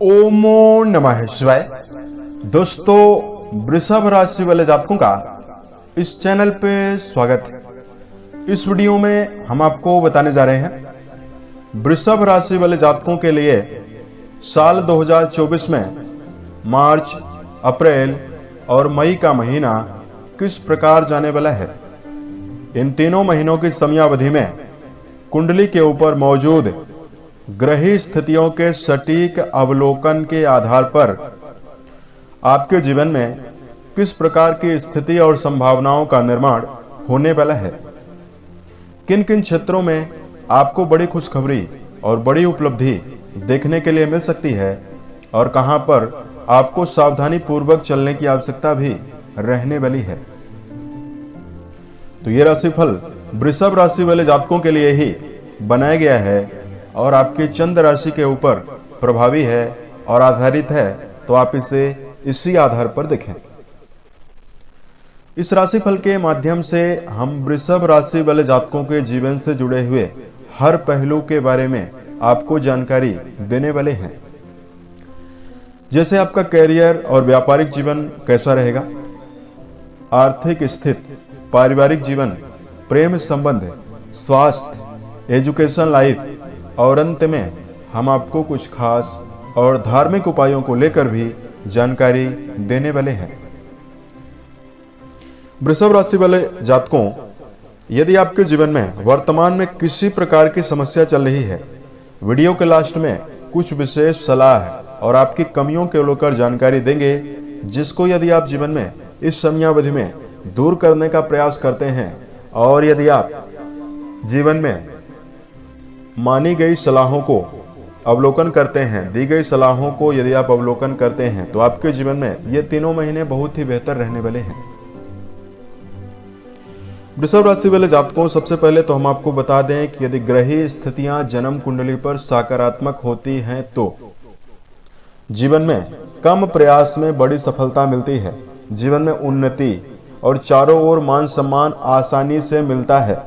ओमो नमः शिवाय। दोस्तों, वृषभ राशि वाले जातकों का इस चैनल पे स्वागत है। इस वीडियो में हम आपको बताने जा रहे हैं वृषभ राशि वाले जातकों के लिए साल 2024 में मार्च, अप्रैल और मई का महीना किस प्रकार जाने वाला है। इन तीनों महीनों की समयावधि में कुंडली के ऊपर मौजूद ग्रही स्थितियों के सटीक अवलोकन के आधार पर आपके जीवन में किस प्रकार की स्थिति और संभावनाओं का निर्माण होने वाला है। किन किन क्षेत्रों में आपको बड़ी खुशखबरी और बड़ी उपलब्धि देखने के लिए मिल सकती है और कहां पर आपको सावधानी पूर्वक चलने की आवश्यकता भी रहने वाली है। तो यह राशिफल वृषभ राशि वाले जातकों के लिए ही बनाया गया है और आपकी चंद्र राशि के ऊपर प्रभावी है और आधारित है, तो आप इसे इसी आधार पर देखें। इस राशिफल के माध्यम से हम वृषभ राशि वाले जातकों के जीवन से जुड़े हुए हर पहलू के बारे में आपको जानकारी देने वाले हैं। जैसे आपका कैरियर और व्यापारिक जीवन कैसा रहेगा, आर्थिक स्थिति, पारिवारिक जीवन, प्रेम संबंध, स्वास्थ्य, एजुकेशन लाइफ और अंत में हम आपको कुछ खास और धार्मिक उपायों को लेकर भी जानकारी देने वाले हैं। वृषभ राशि वाले जातकों, यदि आपके जीवन में वर्तमान में किसी प्रकार की समस्या चल रही है, वीडियो के लास्ट में कुछ विशेष सलाह और आपकी कमियों को लेकर जानकारी देंगे, जिसको यदि आप जीवन में इस समयावधि में दूर करने का प्रयास करते हैं और यदि आप जीवन में मानी गई सलाहों को अवलोकन करते हैं, दी गई सलाहों को यदि आप अवलोकन करते हैं, तो आपके जीवन में ये तीनों महीने बहुत ही बेहतर रहने वाले हैं। वृषभ राशि वाले जातकों, सबसे पहले तो हम आपको बता दें कि यदि ग्रही स्थितियां जन्म कुंडली पर सकारात्मक होती हैं तो जीवन में कम प्रयास में बड़ी सफलता मिलती है, जीवन में उन्नति और चारों ओर मान सम्मान आसानी से मिलता है।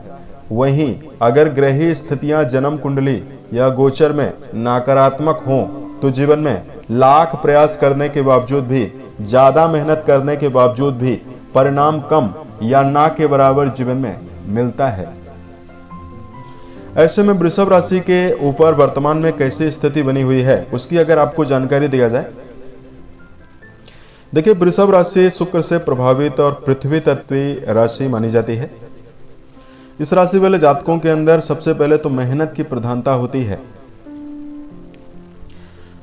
वहीं अगर ग्रही स्थितियां जन्म कुंडली या गोचर में नकारात्मक हों तो जीवन में लाख प्रयास करने के बावजूद भी, ज्यादा मेहनत करने के बावजूद भी परिणाम कम या ना के बराबर जीवन में मिलता है। ऐसे में वृषभ राशि के ऊपर वर्तमान में कैसी स्थिति बनी हुई है, उसकी अगर आपको जानकारी दिया जाए। देखिए, वृषभ राशि शुक्र से प्रभावित और पृथ्वी तत्वीय राशि मानी जाती है। इस राशि वाले जातकों के अंदर सबसे पहले तो मेहनत की प्रधानता होती है।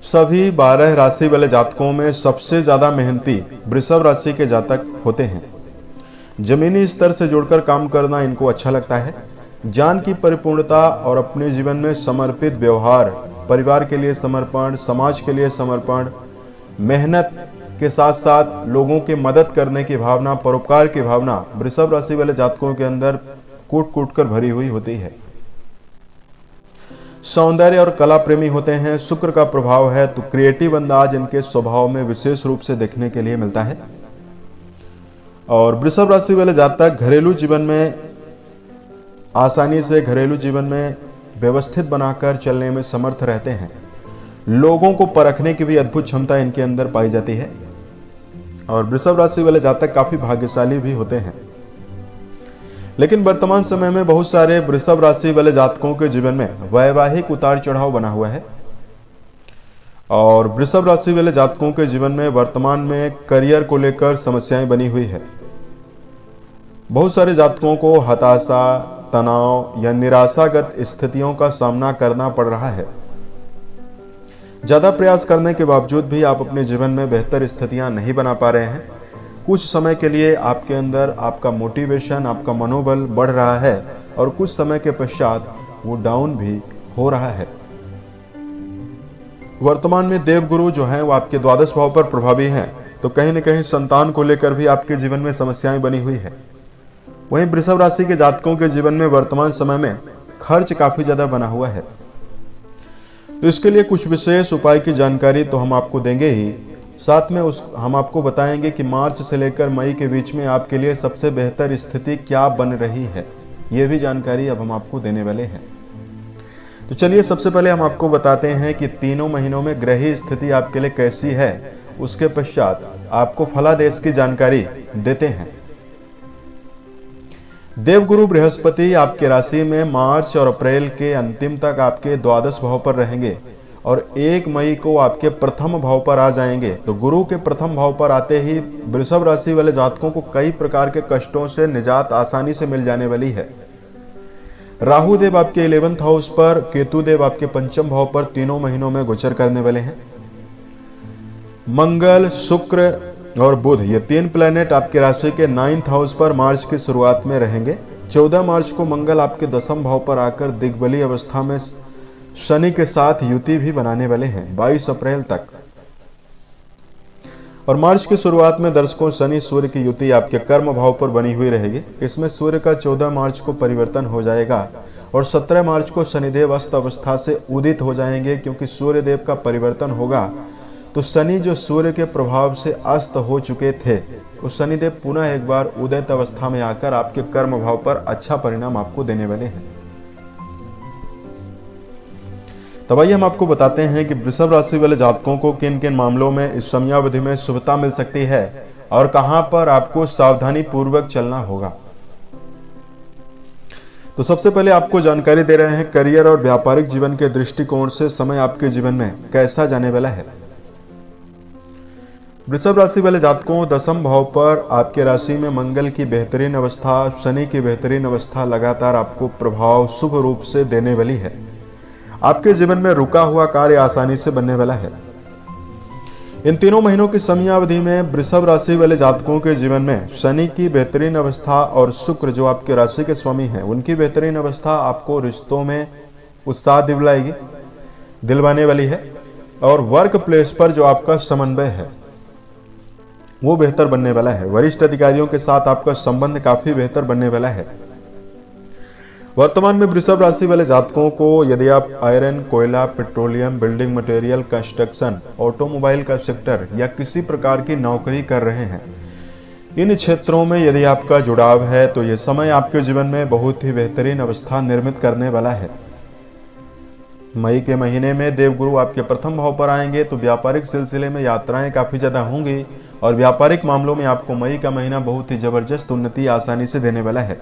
सभी 12 राशि वाले जातकों में सबसे ज्यादा मेहनती वृषभ राशि के जातक होते हैं। जमीनी स्तर से जुड़कर काम करना इनको अच्छा लगता है। ज्ञान की परिपूर्णता और अपने जीवन में समर्पित व्यवहार, परिवार के लिए समर्पण, समाज के लिए समर्पण, मेहनत के साथ साथ लोगों की मदद करने की भावना, परोपकार की भावना वृषभ राशि वाले जातकों के अंदर कूट कूट कर भरी हुई होती है। सौंदर्य और कला प्रेमी होते हैं। शुक्र का प्रभाव है तो क्रिएटिव अंदाज इनके स्वभाव में विशेष रूप से देखने के लिए मिलता है। और वृषभ राशि वाले जातक घरेलू जीवन में आसानी से घरेलू जीवन में व्यवस्थित बनाकर चलने में समर्थ रहते हैं। लोगों को परखने की भी अद्भुत क्षमता इनके अंदर पाई जाती है और वृषभ राशि वाले जातक काफी भाग्यशाली भी होते हैं। लेकिन वर्तमान समय में बहुत सारे वृषभ राशि वाले जातकों के जीवन में वैवाहिक उतार चढ़ाव बना हुआ है और वृषभ राशि वाले जातकों के जीवन में वर्तमान में करियर को लेकर समस्याएं बनी हुई है। बहुत सारे जातकों को हताशा, तनाव या निराशागत स्थितियों का सामना करना पड़ रहा है। ज्यादा प्रयास करने के बावजूद भी आप अपने जीवन में बेहतर स्थितियां नहीं बना पा रहे हैं। कुछ समय के लिए आपके अंदर आपका मोटिवेशन, आपका मनोबल बढ़ रहा है और कुछ समय के पश्चात वो डाउन भी हो रहा है। वर्तमान में देवगुरु जो हैं वो आपके द्वादश भाव पर प्रभावी हैं, तो कहीं न कहीं संतान को लेकर भी आपके जीवन में समस्याएं बनी हुई है। वहीं वृषभ राशि के जातकों के जीवन में वर्तमान समय में खर्च काफी ज्यादा बना हुआ है, तो इसके लिए कुछ विशेष उपाय की जानकारी तो हम आपको देंगे ही, साथ में हम आपको बताएंगे कि मार्च से लेकर मई के बीच में आपके लिए सबसे बेहतर स्थिति क्या बन रही है। यह भी जानकारी अब हम आपको देने वाले हैं। तो चलिए सबसे पहले हम आपको बताते हैं कि तीनों महीनों में ग्रही स्थिति आपके लिए कैसी है। उसके पश्चात आपको फलादेश की जानकारी देते हैं। देवगुरु बृहस्पति आपके राशि में मार्च और अप्रैल के अंतिम तक आपके द्वादश भाव पर रहेंगे और 1 मई को आपके प्रथम भाव पर आ जाएंगे। तो गुरु के प्रथम भाव पर आते ही वृषभ राशि वाले जातकों को कई प्रकार के कष्टों से निजात आसानी से मिल जाने वाली है। राहु देव आपके 11th हाउस पर, केतु देव आपके पंचम भाव पर तीनों महीनों में गोचर करने वाले हैं। मंगल, शुक्र और बुध ये 3 प्लैनेट आपके राशि के 9th हाउस पर मार्च की शुरुआत में रहेंगे। 14 मार्च को मंगल आपके 10वें भाव पर आकर दिग्बली अवस्था में शनि के साथ युति भी बनाने वाले हैं 22 अप्रैल तक। और मार्च की शुरुआत में दर्शकों शनि सूर्य की युति आपके कर्म भाव पर बनी हुई रहेगी। इसमें सूर्य का 14 मार्च को परिवर्तन हो जाएगा और 17 मार्च को शनिदेव अस्त अवस्था से उदित हो जाएंगे। क्योंकि सूर्य देव का परिवर्तन होगा तो शनि जो सूर्य के प्रभाव से अस्त हो चुके थे, उस शनिदेव पुनः एक बार उदित अवस्था में आकर आपके कर्म भाव पर अच्छा परिणाम आपको देने वाले हैं। तब आइए हम आपको बताते हैं कि वृषभ राशि वाले जातकों को किन किन मामलों में इस समयावधि में शुभता मिल सकती है और कहां पर आपको सावधानी पूर्वक चलना होगा। तो सबसे पहले आपको जानकारी दे रहे हैं करियर और व्यापारिक जीवन के दृष्टिकोण से समय आपके जीवन में कैसा जाने वाला है। वृषभ राशि वाले जातकों 10वें भाव पर आपके राशि में मंगल की बेहतरीन अवस्था, शनि की बेहतरीन अवस्था लगातार आपको प्रभाव शुभ रूप से देने वाली है। आपके जीवन में रुका हुआ कार्य आसानी से बनने वाला है। इन तीनों महीनों की समयावधि में वृषभ राशि वाले जातकों के जीवन में शनि की बेहतरीन अवस्था और शुक्र जो आपके राशि के स्वामी हैं, उनकी बेहतरीन अवस्था आपको रिश्तों में उत्साह दिलवाने वाली है। और वर्क प्लेस पर जो आपका समन्वय है वो बेहतर बनने वाला है। वरिष्ठ अधिकारियों के साथ आपका संबंध काफी बेहतर बनने वाला है। वर्तमान में वृषभ राशि वाले जातकों को यदि आप आयरन, कोयला, petroleum, building material, construction, automobile का सेक्टर या किसी प्रकार की नौकरी कर रहे हैं, इन क्षेत्रों में यदि आपका जुड़ाव है तो यह समय आपके जीवन में बहुत ही बेहतरीन अवस्था निर्मित करने वाला है। मई के महीने में देवगुरु आपके प्रथम भाव पर आएंगे तो व्यापारिक सिलसिले में यात्राएं काफी ज्यादा होंगी और व्यापारिक मामलों में आपको मई का महीना बहुत ही जबरदस्त उन्नति आसानी से देने वाला है।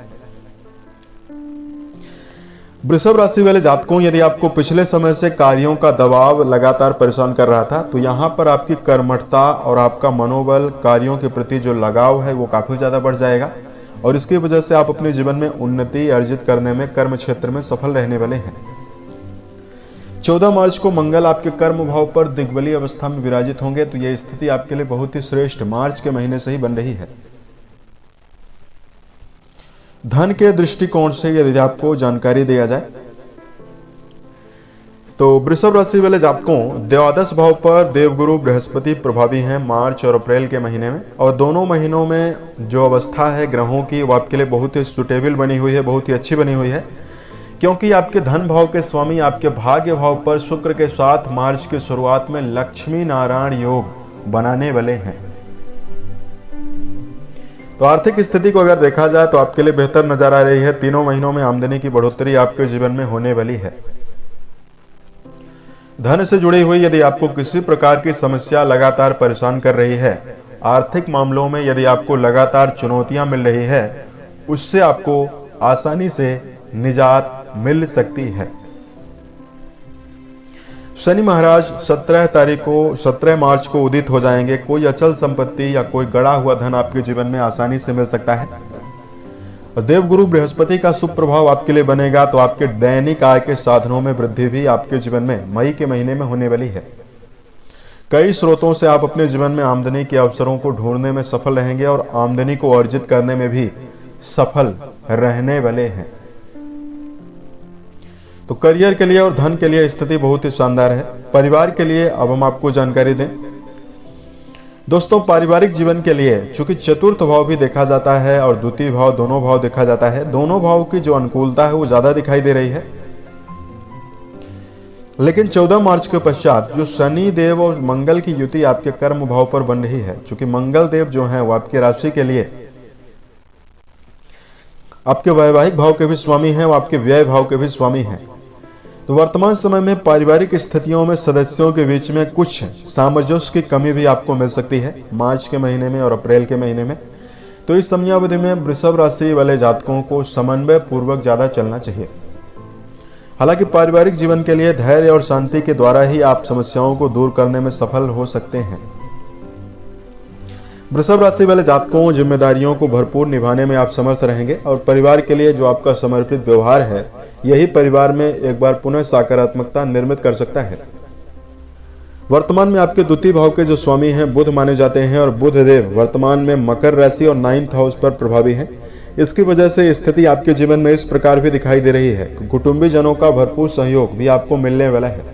वृषभ राशि वाले जातकों यदि आपको पिछले समय से कार्यों का दबाव लगातार परेशान कर रहा था तो यहां पर आपकी कर्मठता और आपका मनोबल, कार्यों के प्रति जो लगाव है वो काफी ज्यादा बढ़ जाएगा और इसकी वजह से आप अपने जीवन में उन्नति अर्जित करने में कर्म क्षेत्र में सफल रहने वाले हैं। 14 मार्च को मंगल आपके कर्म भाव पर दिग्बली अवस्था में विराजित होंगे तो यह स्थिति आपके लिए बहुत ही श्रेष्ठ मार्च के महीने से ही बन रही है। धन के दृष्टिकोण से यदि आपको जानकारी दिया जाए तो वृषभ राशि वाले जातकों द्वादश भाव पर देवगुरु बृहस्पति प्रभावी हैं मार्च और अप्रैल के महीने में। और दोनों महीनों में जो अवस्था है ग्रहों की वो आपके लिए बहुत ही सुटेबल बनी हुई है, बहुत ही अच्छी बनी हुई है। क्योंकि आपके धन भाव के स्वामी आपके भाग्य भाव पर शुक्र के साथ मार्च की शुरुआत में लक्ष्मी नारायण योग बनाने वाले हैं। तो आर्थिक स्थिति को अगर देखा जाए तो आपके लिए बेहतर नजर आ रही है। तीनों महीनों में आमदनी की बढ़ोतरी आपके जीवन में होने वाली है। धन से जुड़ी हुई यदि आपको किसी प्रकार की समस्या लगातार परेशान कर रही है, आर्थिक मामलों में यदि आपको लगातार चुनौतियां मिल रही है, उससे आपको आसानी से निजात मिल सकती है। शनि महाराज 17 मार्च को उदित हो जाएंगे। कोई अचल संपत्ति या कोई गड़ा हुआ धन आपके जीवन में आसानी से मिल सकता है। और देवगुरु बृहस्पति का शुभ प्रभाव आपके लिए बनेगा तो आपके दैनिक आय के साधनों में वृद्धि भी आपके जीवन में मई के महीने में होने वाली है। कई स्रोतों से आप अपने जीवन में आमदनी के अवसरों को ढूंढने में सफल रहेंगे और आमदनी को अर्जित करने में भी सफल रहने वाले हैं। तो करियर के लिए और धन के लिए स्थिति बहुत ही शानदार है। परिवार के लिए अब हम आपको जानकारी दें। दोस्तों, पारिवारिक जीवन के लिए चूंकि चतुर्थ भाव भी देखा जाता है और द्वितीय भाव, दोनों भाव देखा जाता है, दोनों भाव की जो अनुकूलता है वो ज्यादा दिखाई दे रही है। लेकिन 14 मार्च के पश्चात जो शनि देव और मंगल की युति आपके कर्म भाव पर बन रही है, चूंकि मंगल देव जो है वो आपकी राशि के लिए आपके वैवाहिक भाव के भी स्वामी हैं, वो आपके व्यय भाव के भी स्वामी हैं। तो वर्तमान समय में पारिवारिक स्थितियों में सदस्यों के बीच में कुछ सामंजस्य की कमी भी आपको मिल सकती है मार्च के महीने में और अप्रैल के महीने में। तो इस समयावधि में वृषभ राशि वाले जातकों को समन्वय पूर्वक ज्यादा चलना चाहिए। हालांकि पारिवारिक जीवन के लिए धैर्य और शांति के द्वारा ही आप समस्याओं को दूर करने में सफल हो सकते हैं। वृषभ राशि वाले जातकों जिम्मेदारियों को भरपूर निभाने में आप समर्थ रहेंगे और परिवार के लिए जो आपका समर्पित व्यवहार है यही परिवार में एक बार पुनः सकारात्मकता निर्मित कर सकता है। वर्तमान में आपके द्वितीय भाव के जो स्वामी हैं बुध माने जाते हैं और बुध देव वर्तमान में मकर राशि और 9th हाउस पर प्रभावी हैं। इसकी वजह से स्थिति आपके जीवन में इस प्रकार भी दिखाई दे रही है कि कुटुंबी जनों का भरपूर सहयोग भी आपको मिलने वाला है।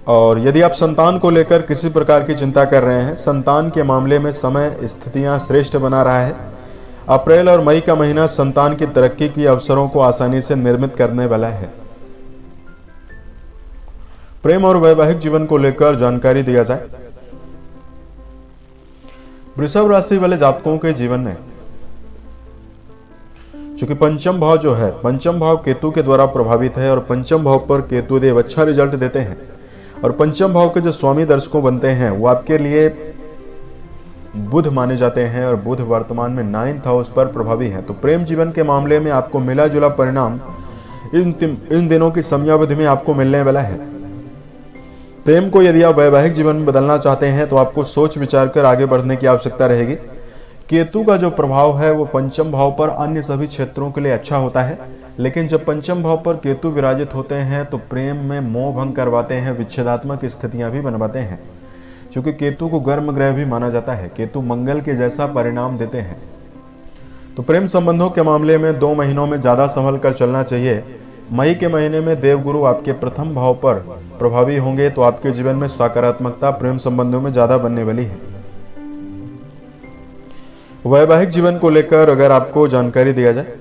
और यदि आप संतान को लेकर किसी प्रकार की चिंता कर रहे हैं, संतान के मामले में समय स्थितियां श्रेष्ठ बना रहा है। अप्रैल और मई का महीना संतान की तरक्की के अवसरों को आसानी से निर्मित करने वाला है। प्रेम और वैवाहिक जीवन को लेकर जानकारी दिया जाए। वृषभ राशि वाले जातकों के जीवन में चूंकि पंचम भाव जो है, पंचम भाव केतु के द्वारा प्रभावित है और पंचम भाव पर केतु देव अच्छा रिजल्ट देते हैं और पंचम भाव के जो स्वामी दर्शकों बनते हैं वो आपके लिए बुध माने जाते हैं और बुध वर्तमान में 9th हाउस पर प्रभावी है। तो प्रेम जीवन के मामले में आपको मिला जुला परिणाम इन दिनों की समयावधि में आपको मिलने वाला है। प्रेम को यदि आप वैवाहिक जीवन में बदलना चाहते हैं तो आपको सोच विचार कर आगे बढ़ने की आवश्यकता रहेगी। केतु का जो प्रभाव है वो पंचम भाव पर अन्य सभी क्षेत्रों के लिए अच्छा होता है, लेकिन जब पंचम भाव पर केतु विराजित होते हैं तो प्रेम में मोह भंग करवाते हैं, विच्छेदात्मक स्थितियां भी बनवाते हैं। क्योंकि केतु को गर्म ग्रह भी माना जाता है, केतु मंगल के जैसा परिणाम देते हैं। तो प्रेम संबंधों के मामले में 2 महीनों में ज्यादा संभल कर चलना चाहिए। मई के महीने में देवगुरु आपके प्रथम भाव पर प्रभावी होंगे तो आपके जीवन में सकारात्मकता प्रेम संबंधों में ज्यादा बनने वाली है। वैवाहिक जीवन को लेकर अगर आपको जानकारी दिया जाए,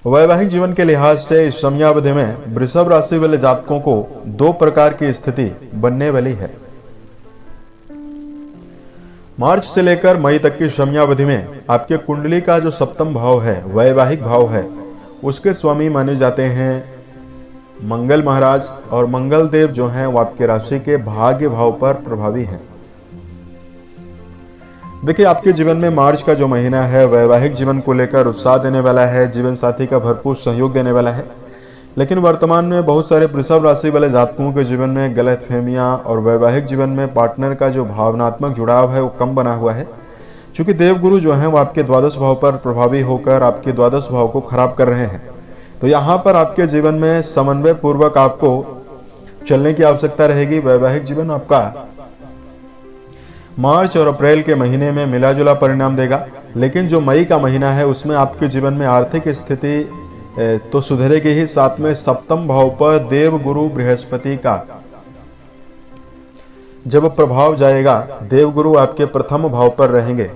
वैवाहिक जीवन के लिहाज से इस समयावधि में वृषभ राशि वाले जातकों को 2 प्रकार की स्थिति बनने वाली है। मार्च से लेकर मई तक की समयावधि में आपके कुंडली का जो सप्तम भाव है, वैवाहिक भाव है, उसके स्वामी माने जाते हैं मंगल महाराज और मंगल देव जो हैं वो आपके राशि के भाग्य भाव पर प्रभावी हैं। देखिए, आपके जीवन में मार्च का जो महीना है वैवाहिक जीवन को लेकर उत्साह देने वाला है, जीवन साथी का भरपूर सहयोग देने वाला है। लेकिन वर्तमान में बहुत सारे वृषभ राशि वाले जातकों के जीवन में गलतफहमियां और वैवाहिक जीवन में पार्टनर का जो भावनात्मक जुड़ाव है वो कम बना हुआ है। क्योंकि देवगुरु जो है वो आपके द्वादश भाव पर प्रभावी होकर आपके द्वादश भाव को खराब कर रहे हैं। तो यहां पर आपके जीवन में समन्वय पूर्वक आपको चलने की आवश्यकता रहेगी। वैवाहिक जीवन आपका मार्च और अप्रैल के महीने में मिला जुला परिणाम देगा, लेकिन जो मई का महीना है उसमें आपके जीवन में आर्थिक स्थिति तो सुधरेगी ही, साथ में सप्तम भाव पर देव गुरु बृहस्पति का जब प्रभाव जाएगा, देवगुरु आपके प्रथम भाव पर रहेंगे,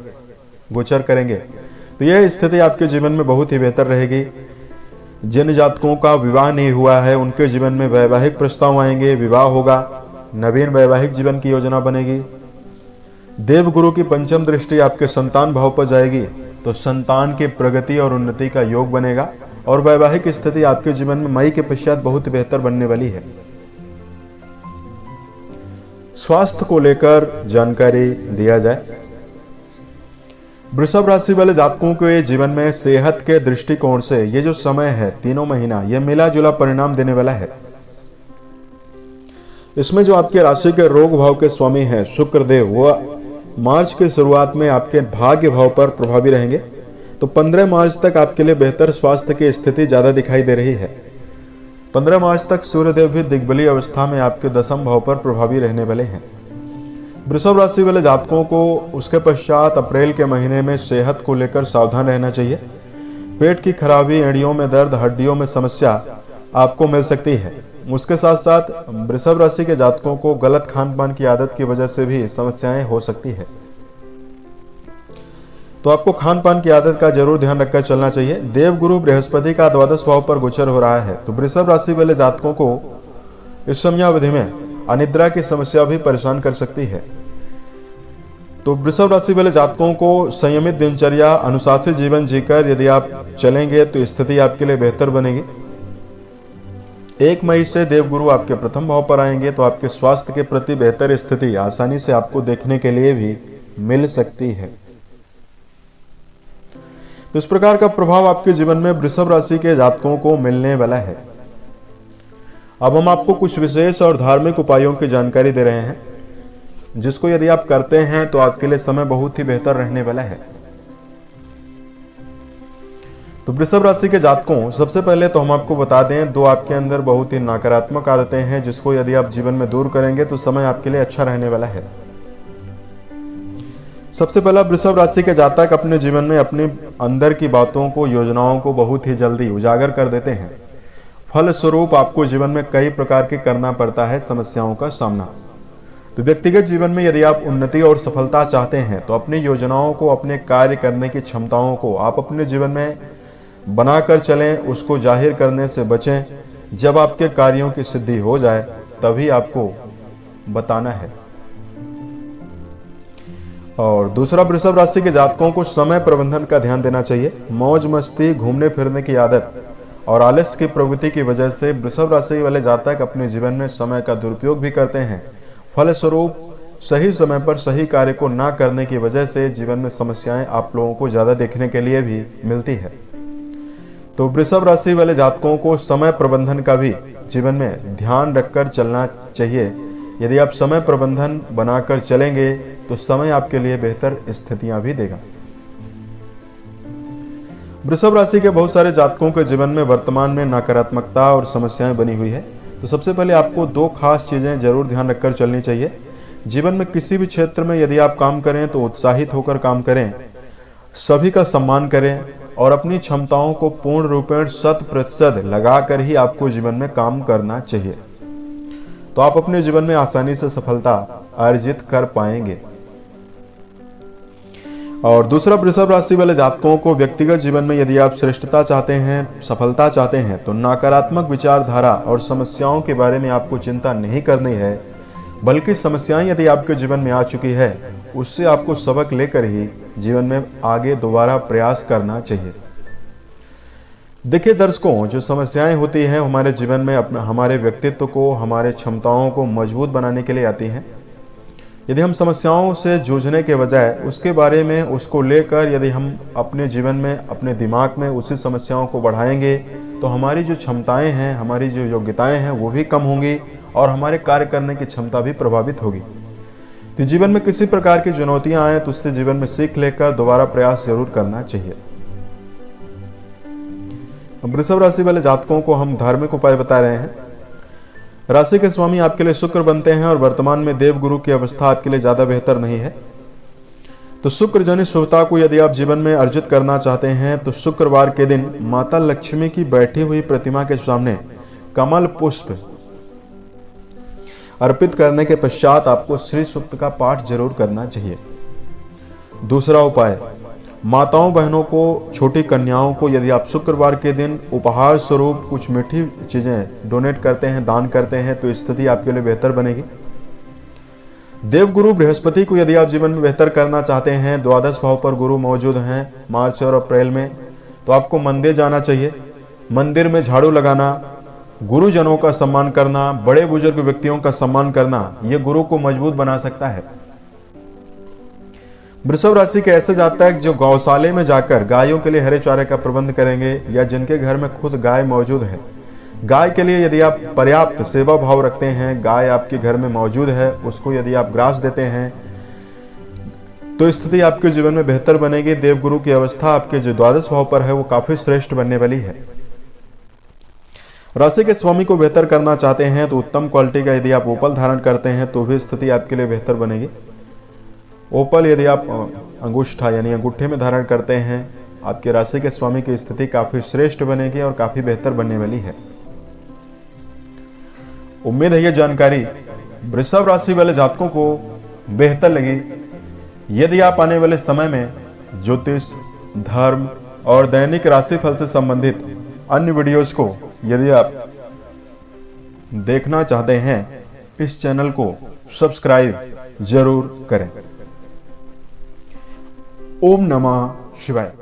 गोचर करेंगे। तो यह स्थिति आपके जीवन में बहुत ही बेहतर रहेगी। जिन जातकों का विवाह नहीं हुआ है उनके जीवन में वैवाहिक प्रस्ताव आएंगे, विवाह होगा, नवीन वैवाहिक जीवन की योजना बनेगी। देवगुरु की पंचम दृष्टि आपके संतान भाव पर जाएगी तो संतान की प्रगति और उन्नति का योग बनेगा और वैवाहिक स्थिति आपके जीवन में मई के पश्चात बहुत बेहतर बनने वाली है। स्वास्थ्य को लेकर जानकारी दिया जाए। वृषभ राशि वाले जातकों के जीवन में सेहत के दृष्टिकोण से ये जो समय है, तीनों महीना, यह मिला जुला परिणाम देने वाला है। इसमें जो आपके राशि के रोग भाव के स्वामी हैं शुक्र देव, वो मार्च की शुरुआत में आपके भाग्य भाव पर प्रभावी रहेंगे। तो 15 मार्च तक आपके लिए बेहतर स्वास्थ्य की स्थिति ज्यादा दिखाई दे रही है। 15 मार्च तक सूर्यदेव भी दिग्बली अवस्था में आपके दशम भाव पर प्रभावी रहने वाले हैं। वृषभ राशि वाले जातकों को उसके पश्चात अप्रैल के महीने में सेहत को लेकर सावधान रहना चाहिए। पेट की खराबी, एड़ियों में दर्द, हड्डियों में समस्या आपको मिल सकती है। उसके साथ साथ वृषभ राशि के जातकों को गलत खान पान की आदत की वजह से भी समस्याएं हो सकती है। तो आपको खान पान की आदत का जरूर ध्यान रखकर चलना चाहिए। देवगुरु बृहस्पति का द्वादश भाव पर गोचर हो रहा है तो वृषभ राशि वाले जातकों को इस समयावधि में अनिद्रा की समस्या भी परेशान कर सकती है। तो वृषभ राशि वाले जातकों को संयमित दिनचर्या, अनुशासित जीवन जीकर यदि आप चलेंगे तो स्थिति आपके लिए बेहतर बनेगी। 1 मई से देवगुरु आपके प्रथम भाव पर आएंगे तो आपके स्वास्थ्य के प्रति बेहतर स्थिति आसानी से आपको देखने के लिए भी मिल सकती है। तो इस प्रकार का प्रभाव आपके जीवन में वृषभ राशि के जातकों को मिलने वाला है। अब हम आपको कुछ विशेष और धार्मिक उपायों की जानकारी दे रहे हैं, जिसको यदि आप करते हैं तो आपके लिए समय बहुत ही बेहतर रहने वाला है। तो वृषभ राशि के जातकों, सबसे पहले तो हम आपको बता दें, 2 आपके अंदर बहुत ही नकारात्मक आदतें हैं, जिसको यदि आप जीवन में दूर करेंगे तो समय आपके लिए अच्छा रहने वाला है। सबसे पहला, वृषभ राशि के जातक अपने जीवन में अपनी अंदर की बातों को, योजनाओं को बहुत ही जल्दी उजागर कर देते हैं। फलस्वरूप आपको जीवन में कई प्रकार के करना पड़ता है समस्याओं का सामना। तो व्यक्तिगत जीवन में यदि आप उन्नति और सफलता चाहते हैं तो अपनी योजनाओं को, अपने कार्य करने की क्षमताओं को आप अपने जीवन में बनाकर चलें, उसको जाहिर करने से बचें। जब आपके कार्यों की सिद्धि हो जाए तभी आपको बताना है। और दूसरा, वृषभ राशि के जातकों को समय प्रबंधन का ध्यान देना चाहिए। मौज मस्ती, घूमने फिरने की आदत और आलस्य की प्रवृत्ति की वजह से वृषभ राशि वाले जातक अपने जीवन में समय का दुरुपयोग भी करते हैं। फलस्वरूप सही समय पर सही कार्य को ना करने की वजह से जीवन में समस्याएं आप लोगों को ज्यादा देखने के लिए भी मिलती है। तो वृषभ राशि वाले जातकों को समय प्रबंधन का भी जीवन में ध्यान रखकर चलना चाहिए। यदि आप समय प्रबंधन बनाकर चलेंगे तो समय आपके लिए बेहतर स्थितियां भी देगा। वृषभ राशि के बहुत सारे जातकों के जीवन में वर्तमान में नकारात्मकता और समस्याएं बनी हुई है। तो सबसे पहले आपको 2 खास चीजें जरूर ध्यान रखकर चलनी चाहिए। जीवन में किसी भी क्षेत्र में यदि आप काम करें तो उत्साहित होकर काम करें, सभी का सम्मान करें और अपनी क्षमताओं को पूर्ण रूपेण 100% लगाकर ही आपको जीवन में काम करना चाहिए। तो आप अपने जीवन में आसानी से सफलता अर्जित कर पाएंगे। और दूसरा, वृषभ राशि वाले जातकों को व्यक्तिगत जीवन में यदि आप श्रेष्ठता चाहते हैं, सफलता चाहते हैं तो नकारात्मक विचारधारा और समस्याओं के बारे में आपको चिंता नहीं करनी है, बल्कि समस्याएं यदि आपके जीवन में आ चुकी है उससे आपको सबक लेकर ही जीवन में आगे दोबारा प्रयास करना चाहिए। देखिए दर्शकों, जो समस्याएं होती हैं हमारे जीवन में हमारे व्यक्तित्व को, हमारे क्षमताओं को मजबूत बनाने के लिए आती हैं। यदि हम समस्याओं से जूझने के बजाय उसके बारे में, उसको लेकर यदि हम अपने जीवन में, अपने दिमाग में उसी समस्याओं को बढ़ाएंगे तो हमारी जो क्षमताएं हैं, हमारी जो योग्यताएं हैं वो भी कम होंगी और हमारे कार्य करने की क्षमता भी प्रभावित होगी। तो जीवन में किसी प्रकार की चुनौतियां आए तो उससे जीवन में सीख लेकर दोबारा प्रयास जरूर करना चाहिए। वृषभ राशि वाले जातकों को हम धार्मिक उपाय बता रहे हैं। राशि के स्वामी आपके लिए शुक्र बनते हैं और वर्तमान में देवगुरु की अवस्था आपके लिए ज्यादा बेहतर नहीं है। तो शुक्र जनित शुभता को यदि आप जीवन में अर्जित करना चाहते हैं तो शुक्रवार के दिन माता लक्ष्मी की बैठी हुई प्रतिमा के सामने कमल पुष्प अर्पित करने के पश्चात आपको श्री सूक्त का पाठ जरूर करना चाहिए। दूसरा उपाय, माताओं बहनों को, छोटी कन्याओं को यदि आप शुक्रवार के दिन उपहार स्वरूप कुछ मीठी चीजें डोनेट करते हैं, दान करते हैं तो स्थिति आपके लिए बेहतर बनेगी। देवगुरु बृहस्पति को यदि आप जीवन में बेहतर करना चाहते हैं, 12 भाव पर गुरु मौजूद हैं मार्च और अप्रैल में, तो आपको मंदिर जाना चाहिए। मंदिर में झाड़ू लगाना, गुरुजनों का सम्मान करना, बड़े बुजुर्ग व्यक्तियों का सम्मान करना, यह गुरु को मजबूत बना सकता है। वृषभ राशि के ऐसे जातक जो गौशाले में जाकर गायों के लिए हरे चारे का प्रबंध करेंगे या जिनके घर में खुद गाय मौजूद है, गाय के लिए यदि आप पर्याप्त सेवा भाव रखते हैं, गाय आपके घर में मौजूद है, उसको यदि आप ग्रास देते हैं तो स्थिति आपके जीवन में बेहतर बनेगी। देवगुरु की अवस्था आपके जो 12 भाव पर है वो काफी श्रेष्ठ बनने वाली है। राशि के स्वामी को बेहतर करना चाहते हैं तो उत्तम क्वालिटी का यदि आप ओपल धारण करते हैं तो भी स्थिति आपके लिए बेहतर बनेगी। ओपल यदि आप अंगूठा यानी अंगूठे में धारण करते हैं, आपके राशि के स्वामी की स्थिति काफी श्रेष्ठ बनेगी और काफी बेहतर बनने वाली है। उम्मीद है यह जानकारी वृषभ राशि वाले जातकों को बेहतर लगी। यदि आप आने वाले समय में ज्योतिष, धर्म और दैनिक राशिफल से संबंधित अन्य वीडियोस को यदि आप देखना चाहते हैं, इस चैनल को सब्सक्राइब जरूर करें। ओम नमः शिवाय।